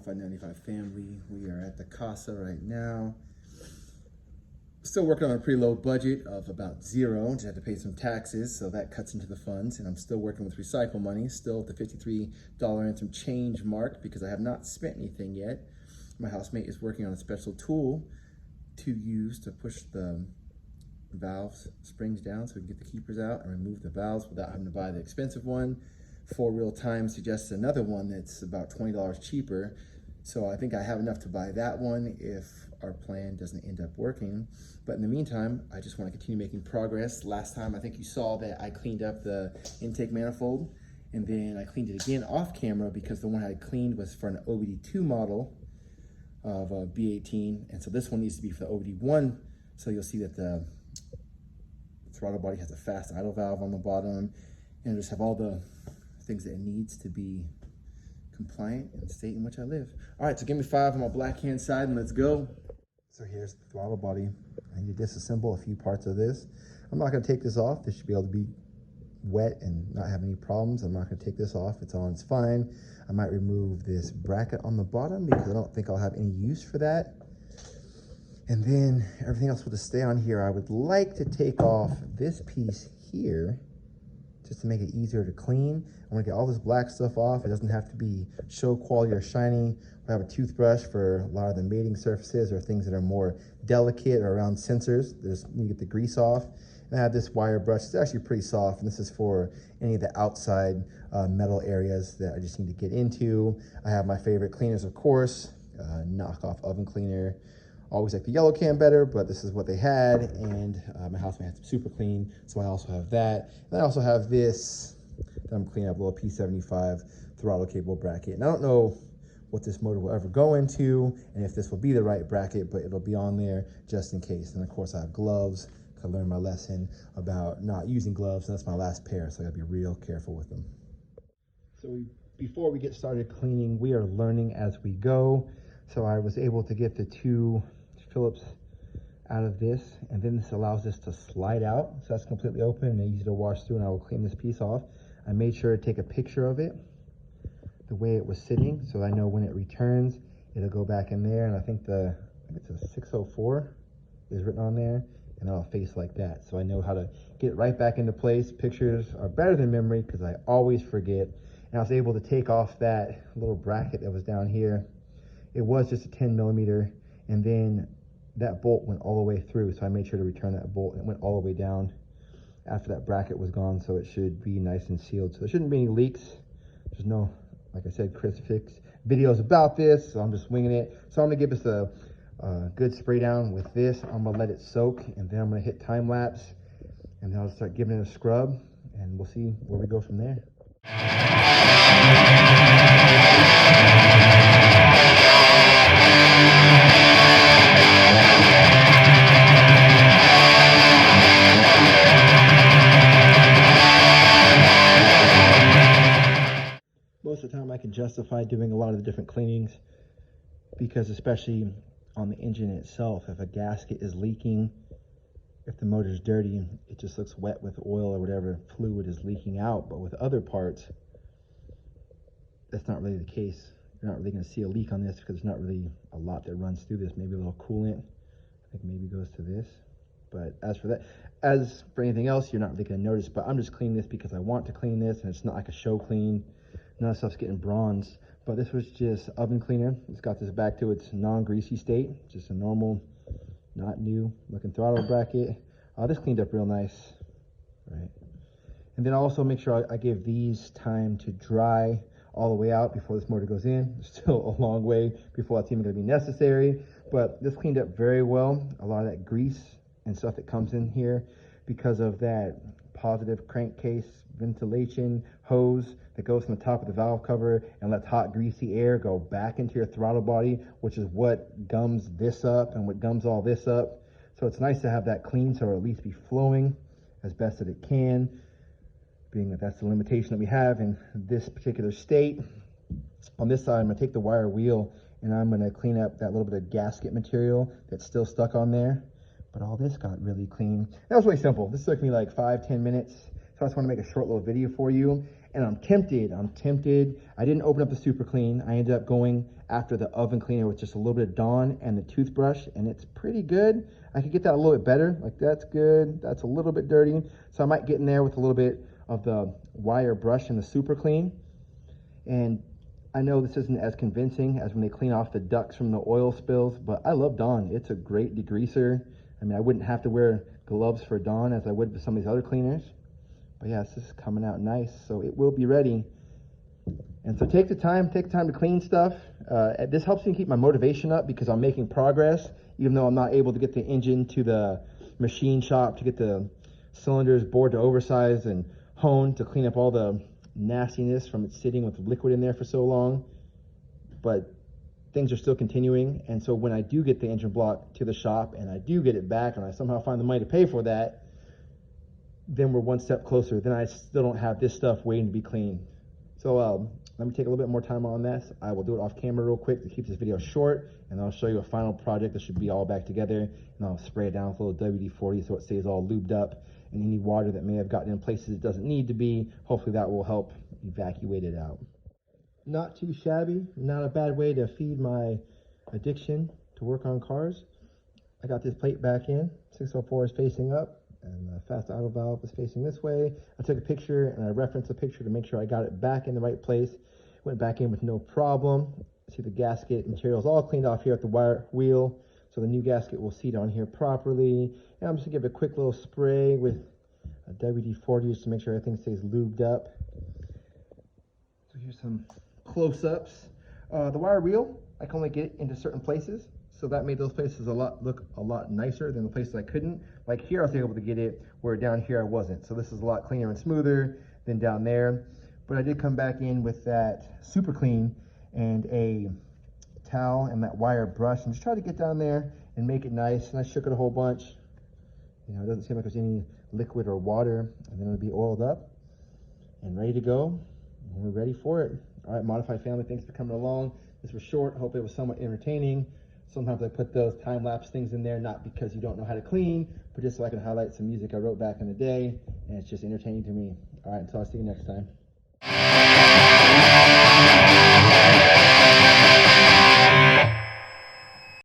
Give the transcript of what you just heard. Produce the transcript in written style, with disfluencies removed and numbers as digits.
595 family. We are at the Casa right now. Still working on a pretty low budget of about zero. Just had to pay some taxes, so that cuts into the funds. And I'm still working with recycle money, still at the $53 and some change mark because I have not spent anything yet. My housemate is working on a special tool to use to push the valves springs down so we can get the keepers out and remove the valves without having to buy the expensive one. 4 Real Time suggests another one that's about $20 cheaper. So I think I have enough to buy that one if our plan doesn't end up working. But in the meantime, I just want to continue making progress. Last time, I think you saw that I cleaned up the intake manifold, and then I cleaned it again off camera because the one I cleaned was for an OBD2 model of a B18. And so this one needs to be for the OBD1. So you'll see that the throttle body has a fast idle valve on the bottom, and just have all the things that it needs to be compliant in the state in which I live. All right, so give me 5 on my black hand side and let's go. So here's the throttle body. I need to disassemble a few parts of this. I'm not gonna take this off. This should be able to be wet and not have any problems. I'm not gonna take this off. It's on, it's fine. I might remove this bracket on the bottom because I don't think I'll have any use for that. And then everything else will just stay on here. I would like to take off this piece here just to make it easier to clean. I want to get all this black stuff off. It doesn't have to be show quality or shiny. I have a toothbrush for a lot of the mating surfaces or things that are more delicate or around sensors. There's, you get the grease off. And I have this wire brush. It's actually pretty soft, and this is for any of the outside metal areas that I just need to get into. I have my favorite cleaners, of course, knockoff oven cleaner. Always like the yellow can better, but this is what they had, and my housemate has super clean, so I also have that. And I also have this that I'm cleaning up, a little P75 throttle cable bracket. And I don't know what this motor will ever go into, and if this will be the right bracket, but it'll be on there just in case. And of course I have gloves. I learned my lesson about not using gloves, and that's my last pair, so I gotta be real careful with them. So before we get started cleaning, we are learning as we go. So I was able to get the 2 Phillips out of this, and then this allows this to slide out, so that's completely open and easy to wash through. And I will clean this piece off. I made sure to take a picture of it the way it was sitting, so I know when it returns it'll go back in there. And I think it's a 604 is written on there, and I'll face like that, so I know how to get it right back into place. Pictures are better than memory because I always forget. And I was able to take off that little bracket that was down here. It was just a 10mm, and then that bolt went all the way through, so I made sure to return that bolt, and it went all the way down after that bracket was gone, so it should be nice and sealed. So there shouldn't be any leaks. There's no, like I said, Chris Fix videos about this, so I'm just winging it. So I'm gonna give this a good spray down with this. I'm gonna let it soak, and then I'm gonna hit time lapse, and then I'll start giving it a scrub, and we'll see where we go from there. Most of the time I can justify doing a lot of the different cleanings because, especially on the engine itself, if a gasket is leaking, if the motor's dirty, it just looks wet with oil or whatever fluid is leaking out. But with other parts, that's not really the case. You're not really going to see a leak on this because there's not really a lot that runs through this. Maybe a little coolant, I think maybe goes to this. But as for anything else, you're not really going to notice. But I'm just cleaning this because I want to clean this, and it's not like a show clean. None of the stuff's getting bronze. But this was just oven cleaner. It's got this back to its non-greasy state. Just a normal, not new looking throttle bracket. This cleaned up real nice, right? And then also make sure I give these time to dry all the way out before this motor goes in. There's still a long way before that's even going to be necessary, but this cleaned up very well. A lot of that grease and stuff that comes in here because of that positive crankcase ventilation hose that goes from the top of the valve cover and lets hot greasy air go back into your throttle body, which is what gums this up and what gums all this up. So it's nice to have that clean, so it'll at least be flowing as best that it can, being that that's the limitation that we have in this particular state. On this side, I'm gonna take the wire wheel and I'm gonna clean up that little bit of gasket material that's still stuck on there. But all this got really clean. That was really simple. This took me like 5-10 minutes. So I just want to make a short little video for you. And I'm tempted. I didn't open up the super clean. I ended up going after the oven cleaner with just a little bit of Dawn and the toothbrush, and it's pretty good. I could get that a little bit better. Like, that's good. That's a little bit dirty. So I might get in there with a little bit of the wire brush and the super clean. And I know this isn't as convincing as when they clean off the ducts from the oil spills, but I love Dawn. It's a great degreaser. I mean, I wouldn't have to wear gloves for Dawn as I would for some of these other cleaners. But yeah, this is coming out nice, so it will be ready. And so take the time to clean stuff. This helps me keep my motivation up because I'm making progress, even though I'm not able to get the engine to the machine shop to get the cylinders bored to oversize and honed to clean up all the nastiness from it sitting with liquid in there for so long. But things are still continuing, and so when I do get the engine block to the shop and I do get it back and I somehow find the money to pay for that, then we're one step closer. Then I still don't have this stuff waiting to be cleaned. So let me take a little bit more time on this. I will do it off camera real quick to keep this video short, and I'll show you a final project that should be all back together, and I'll spray it down with a little WD-40 so it stays all lubed up, and any water that may have gotten in places it doesn't need to be, hopefully that will help evacuate it out. Not too shabby, not a bad way to feed my addiction to work on cars. I got this plate back in, 604 is facing up, and the fast auto valve is facing this way. I took a picture and I referenced the picture to make sure I got it back in the right place. Went back in with no problem. See the gasket material is all cleaned off here at the wire wheel, so the new gasket will seat on here properly. And I'm just gonna give it a quick little spray with a WD-40 just to make sure everything stays lubed up. So here's some close-ups. The wire wheel, I can only get it into certain places, so that made those places look a lot nicer than the places I couldn't. Like here, I was able to get it, where down here I wasn't. So this is a lot cleaner and smoother than down there. But I did come back in with that super clean and a towel and that wire brush and just try to get down there and make it nice. And I shook it a whole bunch. You know, it doesn't seem like there's any liquid or water, and then it'll be oiled up and ready to go. And we're ready for it. All right, Modified family, thanks for coming along. This was short. Hope it was somewhat entertaining. Sometimes I put those time-lapse things in there, not because you don't know how to clean, but just so I can highlight some music I wrote back in the day, and it's just entertaining to me. All right, until I see you next time.